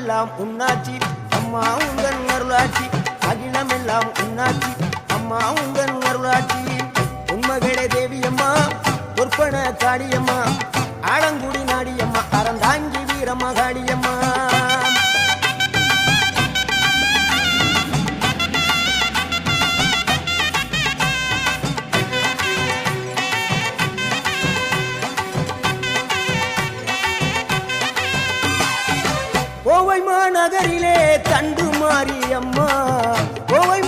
எல்லாம் உன்னாட்சி அம்மா உங்கள் அருளாட்சி அகிலம் எல்லாம் உன்னாட்சி அம்மா உங்கள் அருளாட்சி உண்மகளே தேவியம்மா பொற்பன காளியம்மா ஆலங்குடி நாடியம்மா அறந்தாங்கி வீரம்மா காளியம்மா கோவை மாநகரிலே தண்டு மாரியம்மா கோவை